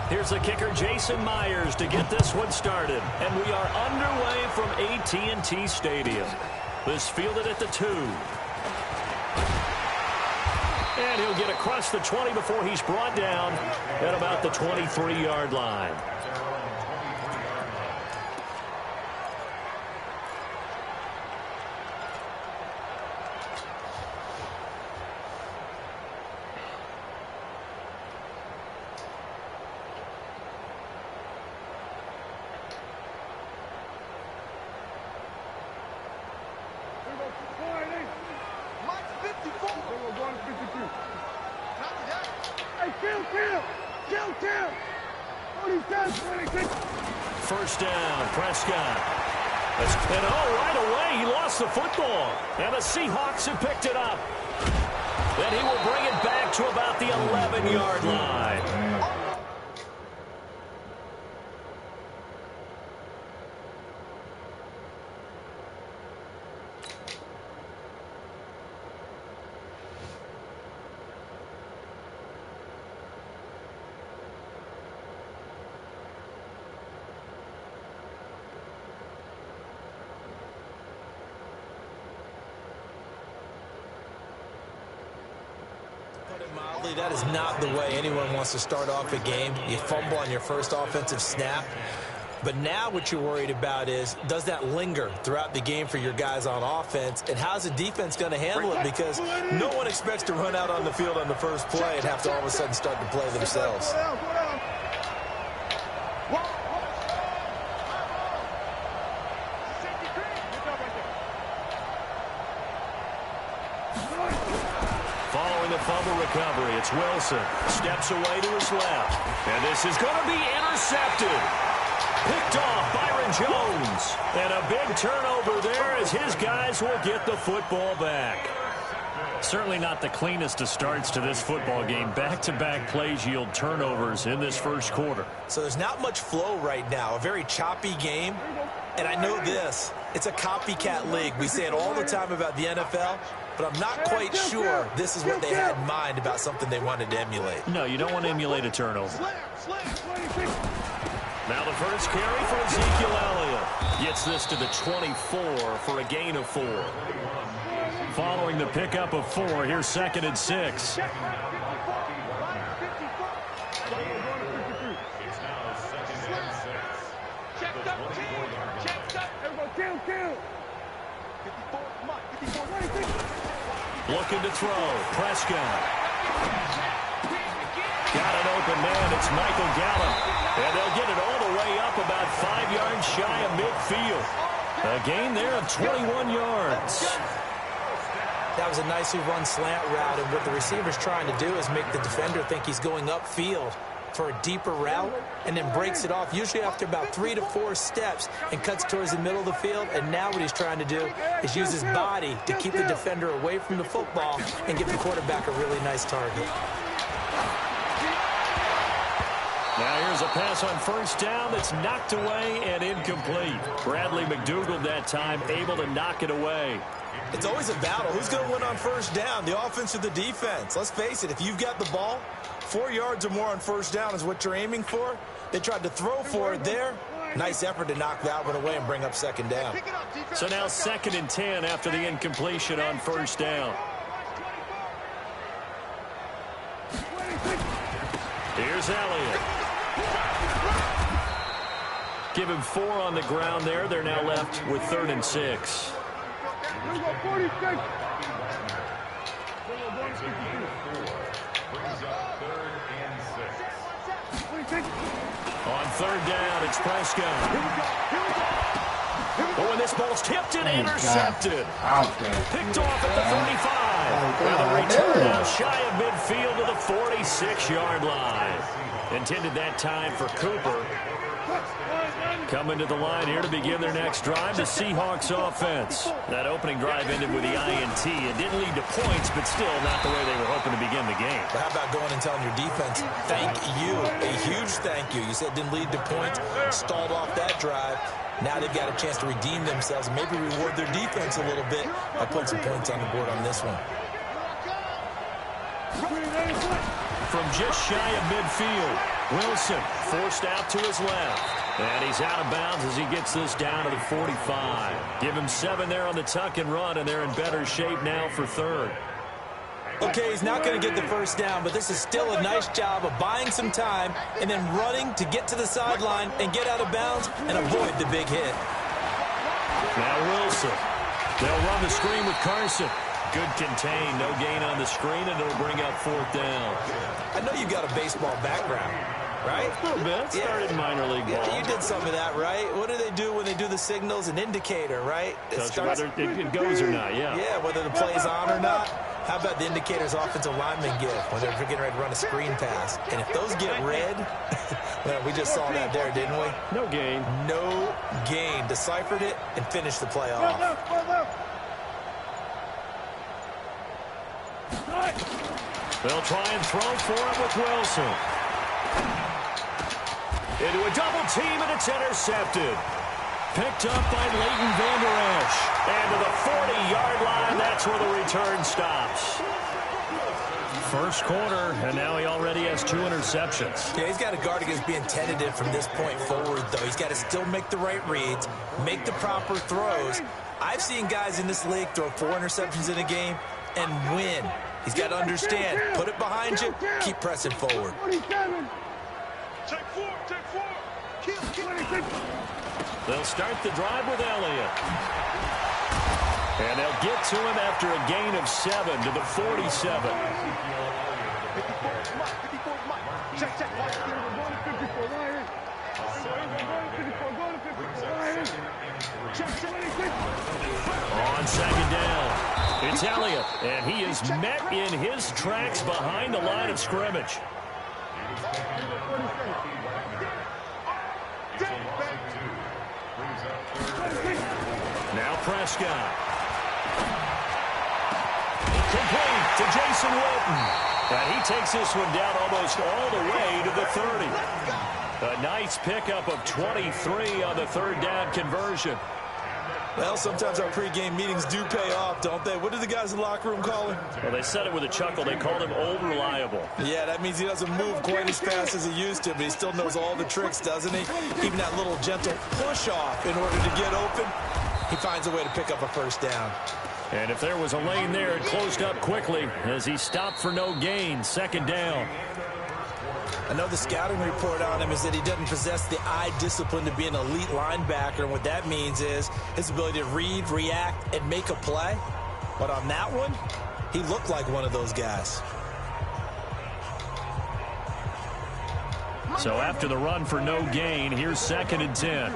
Here's the kicker, Jason Myers, to get this one started. And we are underway from AT&T Stadium. This fielded at the 2. And he'll get across the 20 before he's brought down at about the 23-yard line. First down, Prescott. And right away, he lost the football. And the Seahawks have picked it up. Then he will bring it back to about the 11-yard line. Mildly, that is not the way anyone wants to start off a game. You fumble on your first offensive snap. But now what you're worried about is, does that linger throughout the game for your guys on offense? And how's the defense going to handle it? Because no one expects to run out on the field on the first play and have to all of a sudden start to play themselves. Fumble recovery. It's Wilson. Steps away to his left. And this is going to be intercepted. Picked off Byron Jones. And a big turnover there as his guys will get the football back. Certainly not the cleanest of starts to this football game. Back-to-back plays yield turnovers in this first quarter. So there's not much flow right now. A very choppy game. And I know this. It's a copycat league. We say it all the time about the NFL. But I'm not quite sure this is what they had in mind about something they wanted to emulate. No, you don't want to emulate a turnover. Now the first carry for Ezekiel Elliott. Gets this to the 24 for a gain of 4. Following the pickup of 4, here's 2nd and 6. Looking to throw. Prescott. Got an open man. It's Michael Gallup. And they'll get it all the way up about 5 yards shy of midfield. A gain there of 21 yards. That was a nicely run slant route. And what the receiver's trying to do is make the defender think he's going upfield for a deeper route, and then breaks it off, usually after about 3 to 4 steps, and cuts towards the middle of the field. And now what he's trying to do is use his body to keep the defender away from the football and give the quarterback a really nice target. Now here's a pass on first down that's knocked away and incomplete. Bradley McDougald that time able to knock it away. It's always a battle. Who's going to win on first down, the offense or the defense? Let's face it, if you've got the ball, 4 yards or more on first down is what you're aiming for. They tried to throw for it there. Nice effort to knock that one away and bring up 2nd down. So now 2nd and 10 after the incompletion on first down. Here's Elliott. Give him 4 on the ground there. They're now left with 3rd and 6. On 3rd down, it's Prescott. Oh, and this ball's tipped and intercepted. Picked off at the 35. Now the return now shy of midfield to the 46-yard line. Intended that time for Cooper. Coming to the line here to begin their next drive, the Seahawks offense. That opening drive ended with the INT. It didn't lead to points, but still not the way they were hoping to begin the game. But how about going and telling your defense, thank you, a huge thank you. You said it didn't lead to points, stalled off that drive. Now they've got a chance to redeem themselves and maybe reward their defense a little bit by putting some points on the board on this one. From just shy of midfield. Wilson forced out to his left. And he's out of bounds as he gets this down to the 45. Give him 7 there on the tuck and run, and they're in better shape now for third. Okay, he's not going to get the first down, but this is still a nice job of buying some time and then running to get to the sideline and get out of bounds and avoid the big hit. Now Wilson. They'll run the screen with Carson. Good contain, no gain on the screen, and it'll bring up 4th down. I know you've got a baseball background, right? A little bit. Started minor league ball. Yeah, you did some of that, right? What do they do when they do the signals? An indicator, right? Whether it goes or not, yeah. Yeah, whether the play's on or not. How about the indicators offensive linemen give when they're getting ready to run a screen pass? And if those get red, well, we just saw that there, didn't we? No gain. No gain. Deciphered it and finished the play off. They'll try and throw for it with Wilson. Into a double team, and it's intercepted. Picked up by Leighton Vander Esch. And to the 40-yard line, that's where the return stops. First quarter, and now he already has 2 interceptions. Yeah, he's got to guard against being tentative from this point forward, though. He's got to still make the right reads, make the proper throws. I've seen guys in this league throw 4 interceptions in a game and win. He's got to understand, put it behind you, keep pressing forward. Take 4. They'll start the drive with Elliott. And they'll get to him after a gain of 7 to the 47. On second down, it's Elliott, and he is met in his tracks behind the line of scrimmage. Now Prescott. Complete to Jason Witten. And he takes this one down almost all the way to the 30. A nice pickup of 23 on the 3rd down conversion. Well, sometimes our pregame meetings do pay off, don't they? What do the guys in the locker room call him? Well, they said it with a chuckle. They called him old reliable. Yeah, that means he doesn't move quite as fast as he used to, but he still knows all the tricks, doesn't he? Even that little gentle push-off in order to get open, he finds a way to pick up a first down. And if there was a lane there, it closed up quickly as he stopped for no gain. 2nd down. I know the scouting report on him is that he doesn't possess the eye discipline to be an elite linebacker. And what that means is his ability to read, react, and make a play. But on that one, he looked like one of those guys. So after the run for no gain, here's 2nd and 10.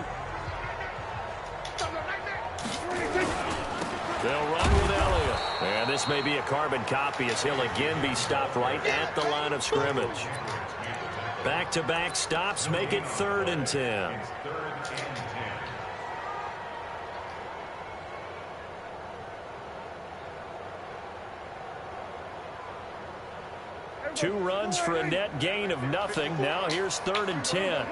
They'll run with Elliott. And this may be a carbon copy as he'll again be stopped right at the line of scrimmage. Back-to-back stops make it 3rd and 10. Two runs for a net gain of nothing. Now here's 3rd and 10.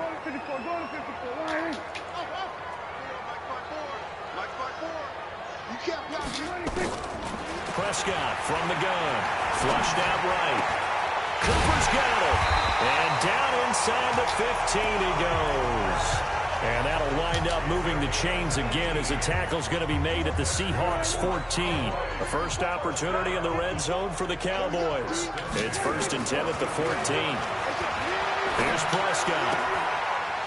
Prescott from the gun. Flushed out right. Cooper's got it. And down inside the 15 he goes. And that'll wind up moving the chains again as the tackle's going to be made at the Seahawks 14. A first opportunity in the red zone for the Cowboys. It's 1st and 10 at the 14. Here's Prescott.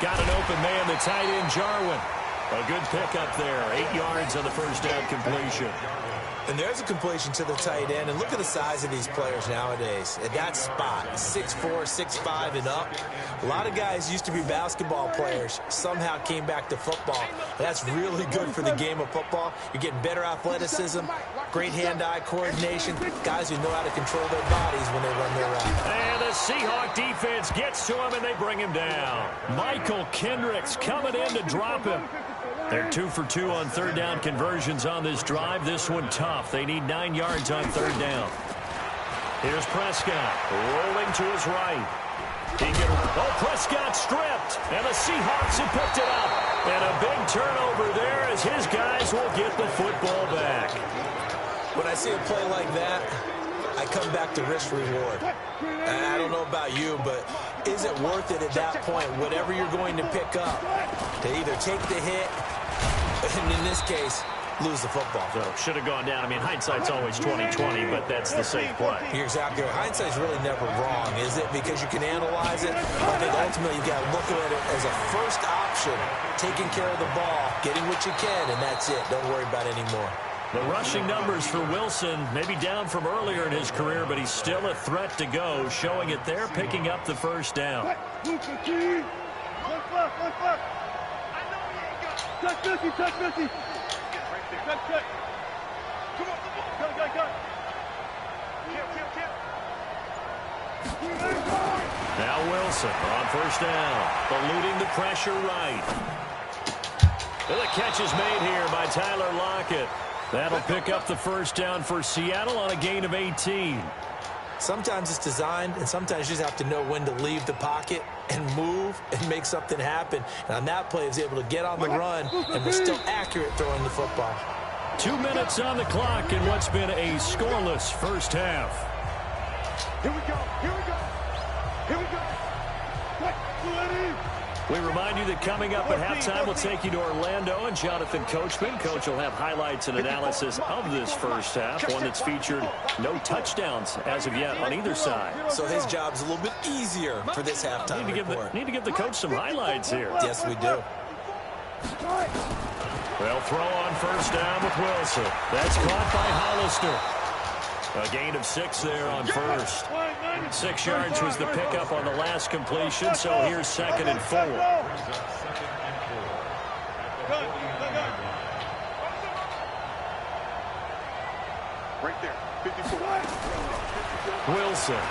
Got an open man, the tight end Jarwin. A good pickup there. 8 yards on the first down completion. And there's a completion to the tight end. And look at the size of these players nowadays. At that spot, 6'4", 6'5", and up. A lot of guys used to be basketball players. Somehow came back to football. That's really good for the game of football. You're getting better athleticism, great hand-eye coordination. Guys who know how to control their bodies when they run their route. And the Seahawk defense gets to him, and they bring him down. Michael Kendricks coming in to drop him. They're 2 for 2 on 3rd down conversions on this drive. This one tough. They need 9 yards on 3rd down. Here's Prescott rolling to his right. Prescott stripped, and the Seahawks have picked it up. And a big turnover there as his guys will get the football back. When I see a play like that, I come back to risk reward. I don't know about you, but is it worth it at that point, whatever you're going to pick up, to either take the hit, and in this case, lose the football? So should have gone down. I mean, hindsight's always 20/20, but that's the safe play. You're exactly right. Hindsight's really never wrong, is it? Because you can analyze it. I think ultimately you got to look at it as a first option, taking care of the ball, getting what you can, and that's it. Don't worry about it anymore. The rushing numbers for Wilson, maybe down from earlier in his career, but he's still a threat to go, showing it there, picking up the first down. Now Wilson on first down, eluding the pressure right. And the catch is made here by Tyler Lockett. That'll pick up the first down for Seattle on a gain of 18. Sometimes it's designed, and sometimes you just have to know when to leave the pocket and move and make something happen. And on that play, he was able to get on the run and was still accurate throwing the football. 2 minutes on the clock in what's been a scoreless first half. Here we go. Here we go. Here we go. We remind you that coming up at halftime, we'll take you to Orlando and Jonathan Coachman. Coach will have highlights and analysis of this first half, one that's featured no touchdowns as of yet on either side. So his job's a little bit easier for this halftime report. Need to give the coach some highlights here. Yes, we do. They'll throw on first down with Wilson. That's caught by Hollister. A gain of 6 there on first. 6 yards was the pickup on the last completion, so here's 2nd and 4. Right there, 54. Wilson.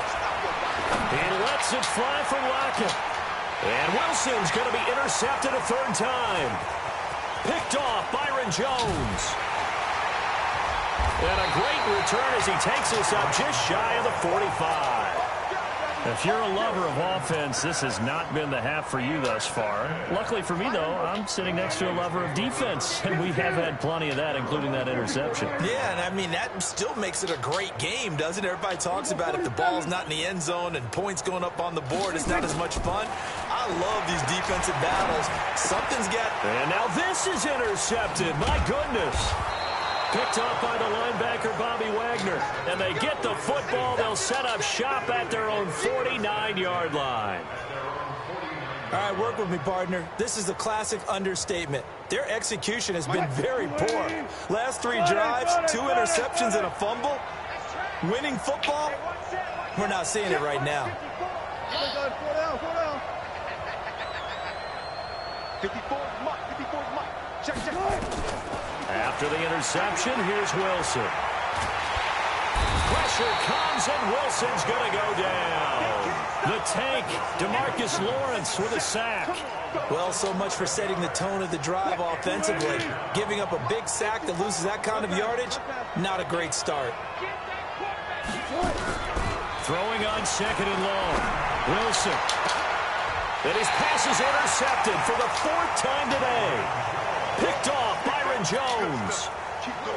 He lets it fly from Lockett. And Wilson's going to be intercepted a 3rd time. Picked off Byron Jones. And a great return as he takes us up just shy of the 45. If you're a lover of offense, this has not been the half for you thus far. Luckily for me, though, I'm sitting next to a lover of defense, and we have had plenty of that, including that interception. Yeah, and I mean, that still makes it a great game, doesn't it? Everybody talks about if the ball's not in the end zone and points going up on the board, it's not as much fun. I love these defensive battles. Something's got... And now this is intercepted. My goodness. Picked off by the linebacker, Bobby Wagner. And they get the football. They'll set up shop at their own 49-yard line. All right, work with me, partner. This is a classic understatement. Their execution has been very poor. Last 3 drives, 2 interceptions and a fumble. Winning football, we're not seeing it right now. 54, Mike. 54, Mike. Check. After the interception, here's Wilson. Pressure comes, and Wilson's going to go down. The tank, DeMarcus Lawrence with a sack. Well, so much for setting the tone of the drive offensively. Giving up a big sack that loses that kind of yardage, not a great start. Throwing on 2nd and long. Wilson. And his pass is intercepted for the 4th time today. Picked off Byron Jones.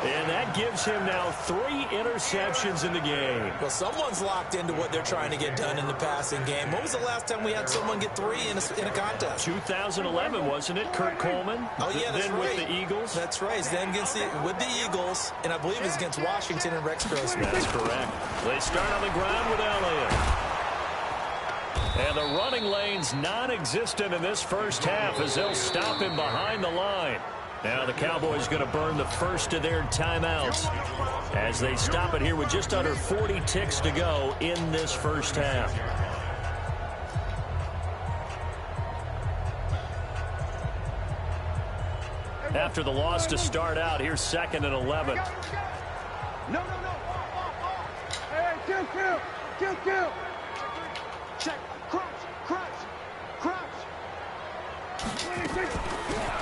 And that gives him now 3 interceptions in the game. Well, someone's locked into what they're trying to get done in the passing game. When was the last time we had someone get 3 in a contest? 2011, wasn't it? Kurt Coleman. Oh, yeah, that's then right. with the Eagles. That's right. Then with the Eagles, and I believe it's against Washington and Rex Grossman. That's correct. They start on the ground with Elliott. And the running lane's non-existent in this first half as they'll stop him behind the line. Now the Cowboys going to burn the first of their timeouts as they stop it here with just under 40 ticks to go in this first half. After the loss to start out, here's 2nd and 11. No. Hey, kill. Check. Crouch.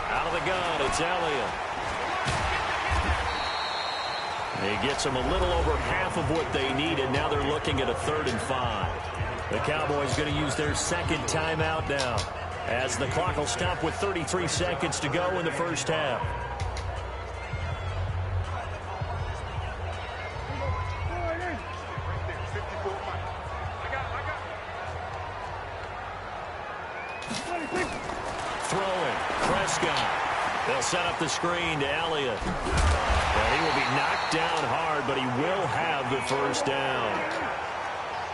Out of the gun, it's Elliott. He gets them a little over half of what they needed. Now they're looking at a 3rd and 5. The Cowboys going to use their 2nd timeout now, as the clock will stop with 33 seconds to go in the first half. Throwing. Prescott. They'll set up the screen to Elliott. And he will be knocked down hard, but he will have the first down.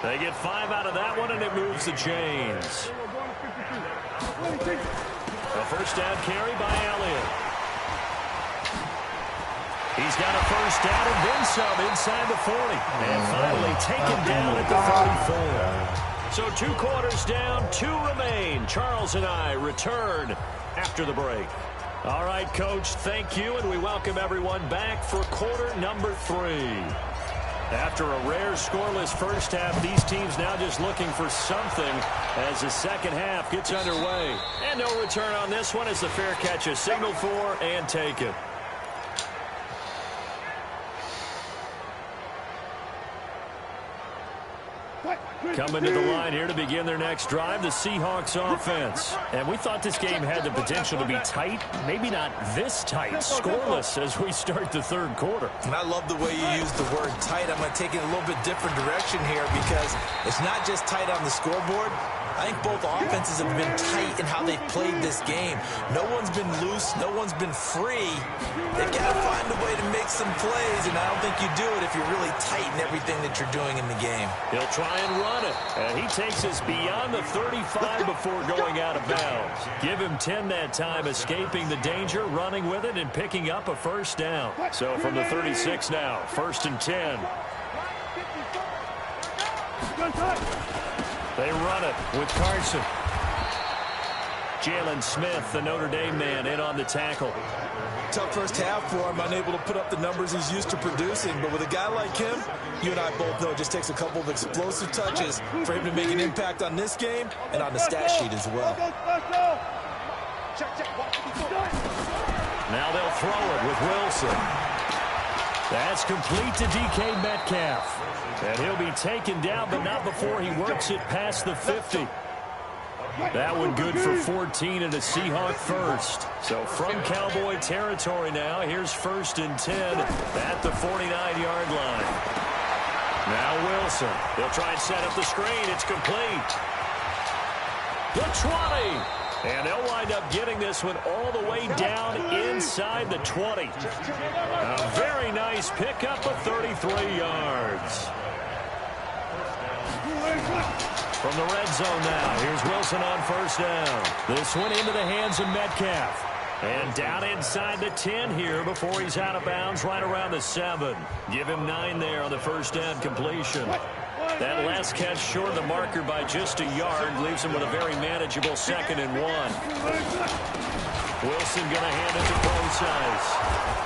They get 5 out of that one, and it moves the chains. A first down carry by Elliott. He's got a first down and then some inside the 40. And finally taken down at the 34. So 2 quarters down, 2 remain. Charles and I return after the break. All right, Coach, thank you, and we welcome everyone back for quarter number 3. After a rare scoreless first half, these teams now just looking for something as the second half gets underway. And no return on this one as the fair catch is signaled for and taken. Coming to the line here to begin their next drive, the Seahawks offense. And we thought this game had the potential to be tight, maybe not this tight, scoreless as we start the third quarter. And I love the way you use the word tight. I'm going to take it a little bit different direction here because it's not just tight on the scoreboard. I think both offenses have been tight in how they've played this game. No one's been loose. No one's been free. They've got to find a way to make some plays, and I don't think you do it if you're really tight in everything that you're doing in the game. He'll try and run it, and he takes us beyond the 35 before going out of bounds. Give him 10 that time, escaping the danger, running with it, and picking up a first down. So from the 36 now, 1st and 10. They run it with Carson. Jalen Smith, the Notre Dame man, in on the tackle. Tough first half for him, unable to put up the numbers he's used to producing. But with a guy like him, you and I both know it just takes a couple of explosive touches for him to make an impact on this game and on the stat sheet as well. Now they'll throw it with Wilson. That's complete to DK Metcalf. And he'll be taken down, but not before he works it past the 50. That one good for 14 and a Seahawk first. So from Cowboy territory now, here's 1st and 10 at the 49-yard line. Now Wilson. They'll try and set up the screen. It's complete. The 20. And they'll wind up getting this one all the way down inside the 20. A very nice pickup of 33 yards. From the red zone now, here's Wilson on first down. This one into the hands of Metcalf. And down inside the 10 here before he's out of bounds right around the 7. Give him 9 there on the first down completion. That last catch short of the marker by just a yard leaves him with a very manageable 2nd and 1. Wilson going to hand it to Procise.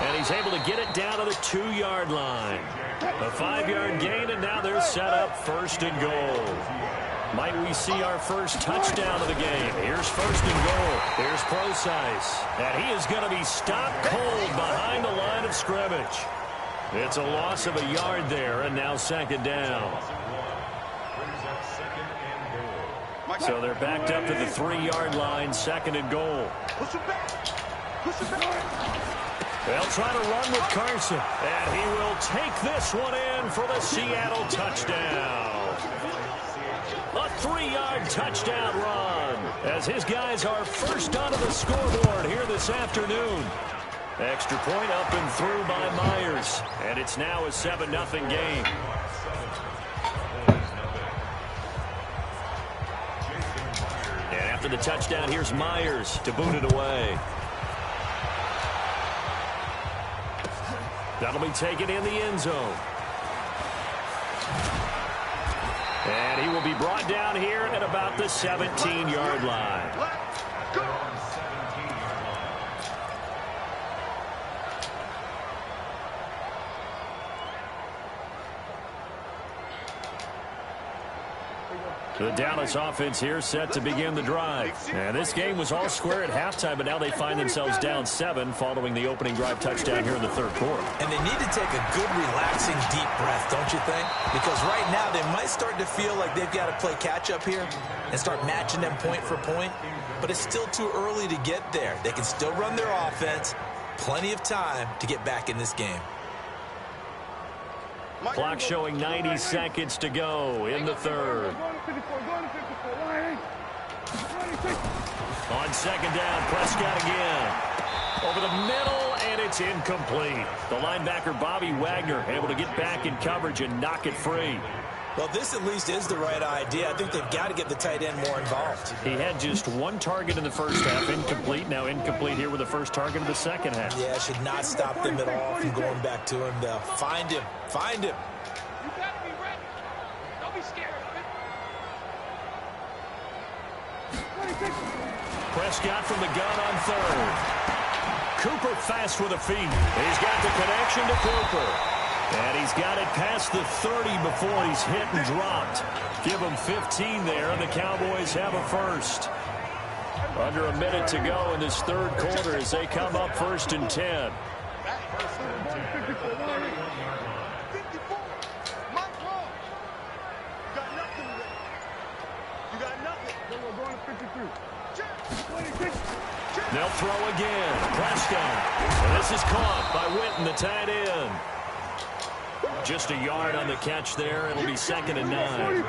And he's able to get it down to the 2-yard line. A 5-yard gain, and now they're set up 1st and goal. Might we see our first touchdown of the game? Here's 1st and goal. Here's Procise. And he is going to be stopped cold behind the line of scrimmage. It's a loss of a yard there, and now 2nd down. So they're backed up to the 3-yard line, 2nd and goal. They'll try to run with Carson, and he will take this one in for the Seattle touchdown. A 3-yard touchdown run as his guys are first onto the scoreboard here this afternoon. Extra point up and through by Myers, and it's now a 7-0 game. And after the touchdown, here's Myers to boot it away. That'll be taken in the end zone. And he will be brought down here at about the 17-yard line. The Dallas offense here set to begin the drive. And this game was all square at halftime, but now they find themselves down 7 following the opening drive touchdown here in the third quarter. And they need to take a good, relaxing, deep breath, don't you think? Because right now they might start to feel like they've got to play catch-up here and start matching them point for point. But it's still too early to get there. They can still run their offense. Plenty of time to get back in this game. Clock showing 90 seconds to go in the third. On second down, Prescott again. Over the middle, and it's incomplete. The linebacker, Bobby Wagner, able to get back in coverage and knock it free. Well, this at least is the right idea. I think they've got to get the tight end more involved. He had just one target in the first half, incomplete. Now incomplete here with the first target of the second half. Yeah, should not stop them at all from going back to him, though. Find him. Find him. You got to be ready. Don't be scared of it. Prescott from the gun on third. Cooper fast with the feet. He's got the connection to Cooper. And he's got it past the 30 before he's hit and dropped. Give him 15 there, and the Cowboys have a first. Under a minute to go in this third quarter as they come up 1st and 10. They'll throw again. Prescott. And this is caught by Witten, the tight end. Just a yard on the catch there. It'll be 2nd and 9.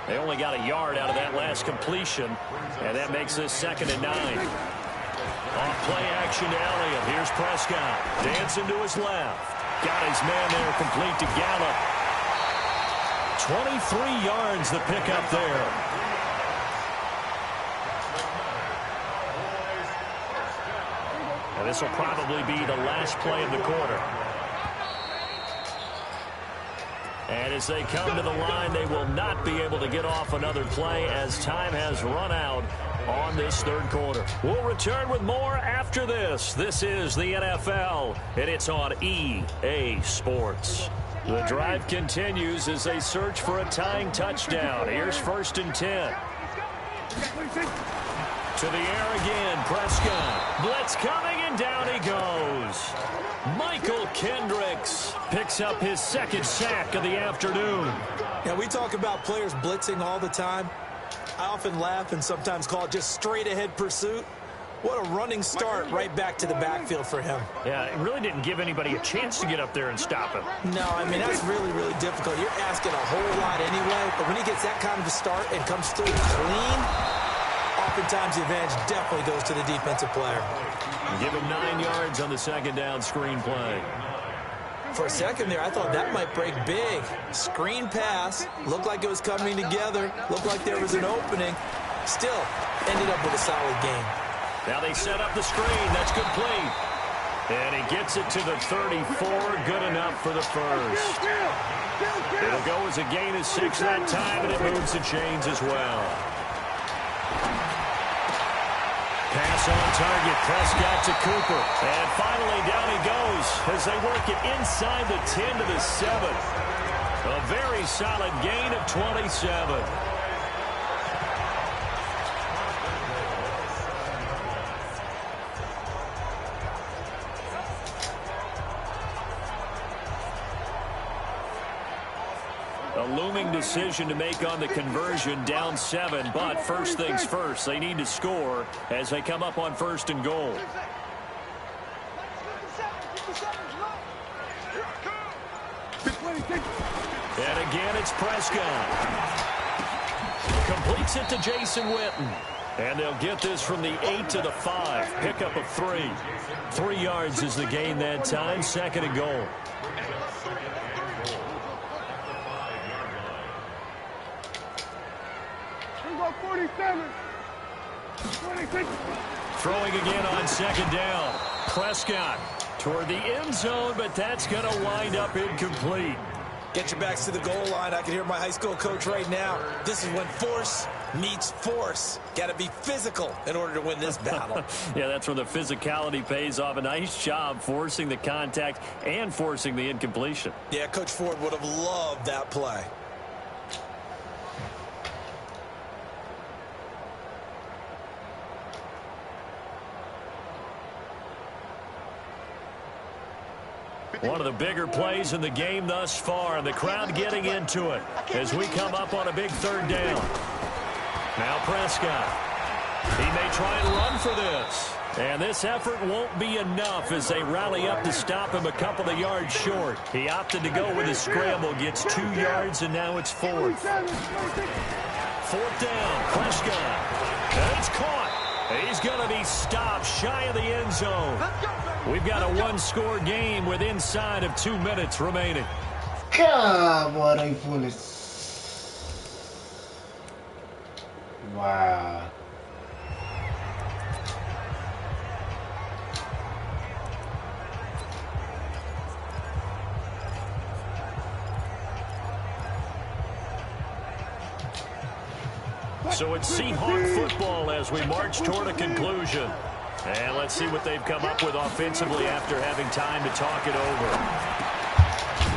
They only got a yard out of that last completion, and that makes this 2nd and 9. Off play action to Elliott. Here's Prescott. Dancing to his left. Got his man there complete to Gallup. 23 yards the pickup there. And this will probably be the last play of the quarter. And as they come to the line, they will not be able to get off another play as time has run out on this third quarter. We'll return with more after this. This is the NFL, and it's on EA Sports. The drive continues as they search for a tying touchdown. Here's 1st and 10. To the air again, Prescott. Blitz coming, and down he goes. Michael Kendricks picks up his 2nd sack of the afternoon. Yeah, we talk about players blitzing all the time. I often laugh and sometimes call it just straight-ahead pursuit. What a running start right back to the backfield for him. Yeah, it really didn't give anybody a chance to get up there and stop him. No, I mean, that's really, really difficult. You're asking a whole lot anyway, but when he gets that kind of a start and comes through clean, oftentimes the advantage definitely goes to the defensive player. Give him 9 yards on the 2nd down screen play. For a second there, I thought that might break big. Screen pass. Looked like it was coming together. Looked like there was an opening. Still, ended up with a solid game. Now they set up the screen. That's complete. And he gets it to the 34. Good enough for the first. It'll go as a gain of 6 that time, and it moves the chains as well. Pass on target, Prescott to Cooper. And finally down he goes as they work it inside the 10 to the 7. A very solid gain of 27. A looming decision to make on the conversion, down 7, but first things first, they need to score as they come up on 1st and goal. And again, it's Prescott. Completes it to Jason Witten. And they'll get this from the 8 to the 5. Pickup of 3. 3 yards is the gain that time, 2nd and goal. Throwing again on 2nd down. Prescott toward the end zone, but that's going to wind up incomplete. Get your backs to the goal line. I can hear my high school coach right now. This is when force meets force. Got to be physical in order to win this battle. Yeah, that's where the physicality pays off. A nice job forcing the contact and forcing the incompletion. Yeah, Coach Ford would have loved that play. One of the bigger plays in the game thus far, and the crowd getting into it as we come up on a big 3rd down. Now Prescott. He may try and run for this. And this effort won't be enough as they rally up to stop him a couple of yards short. He opted to go with a scramble, gets 2 yards, and now it's 4th. 4th down, Prescott. And it's caught. He's stopped shy of the end zone. We've got a one-score game with inside of 2 minutes remaining. God, boy, they foolish. Wow. So it's Seahawk football as we march toward a conclusion. And let's see what they've come up with offensively after having time to talk it over.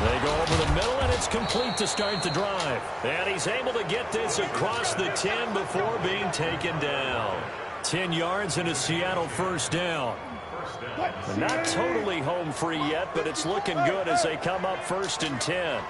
They go over the middle, and it's complete to start the drive. And he's able to get this across the 10 before being taken down. 10 yards and a Seattle first down. Not totally home free yet, but it's looking good as they come up 1st and 10.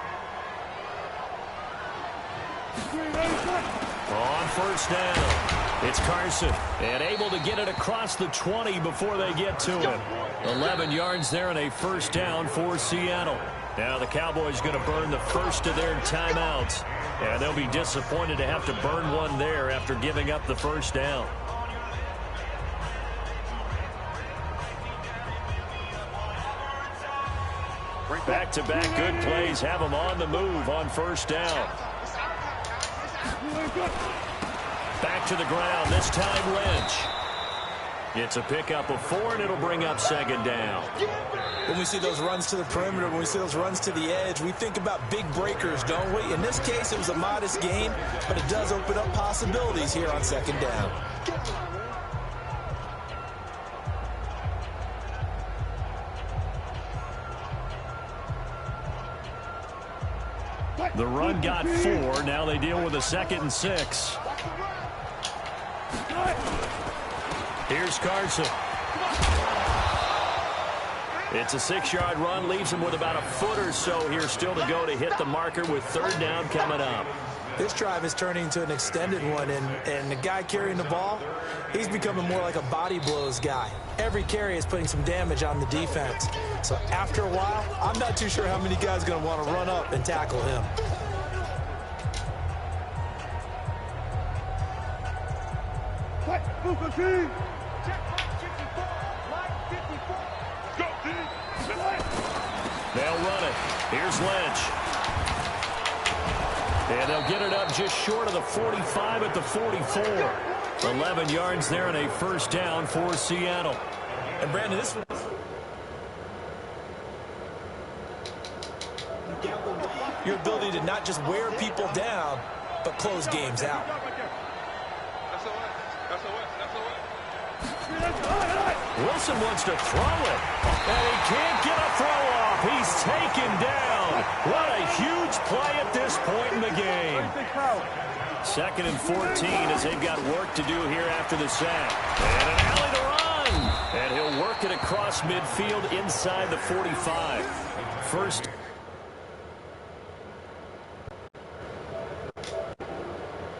On first down, it's Carson, and able to get it across the 20 before they get to him. 11 yards there and a first down for Seattle. Now the Cowboys going to burn the first of their timeouts, and they'll be disappointed to have to burn one there after giving up the first down. Back-to-back good plays have them on the move on first down. Back to the ground, this time Lynch. It's a pickup of 4, and it'll bring up 2nd down. When we see those runs to the perimeter, when we see those runs to the edge, we think about big breakers, don't we? In this case, it was a modest gain, but it does open up possibilities here on 2nd down. The run got 4. Now they deal with a 2nd and 6. Here's Carson. It's a 6-yard run. Leaves him with about a foot or so here still to go to hit the marker with 3rd down coming up. This drive is turning into an extended one, and the guy carrying the ball, he's becoming more like a body blows guy. Every carry is putting some damage on the defense. So after a while, I'm not too sure how many guys are going to want to run up and tackle him. They'll run it. Here's Lynch. And they'll get it up just short of the 45 at the 44. 11 yards there and a first down for Seattle. And Brandon, this one, your ability to not just wear people down, but close games out. Wilson wants to throw it, and he can't get a throw off. He's taken down. What a huge play at this point in the game. 2nd and 14 as they've got work to do here after the sack. And an alley to run. And he'll work it across midfield inside the 45. First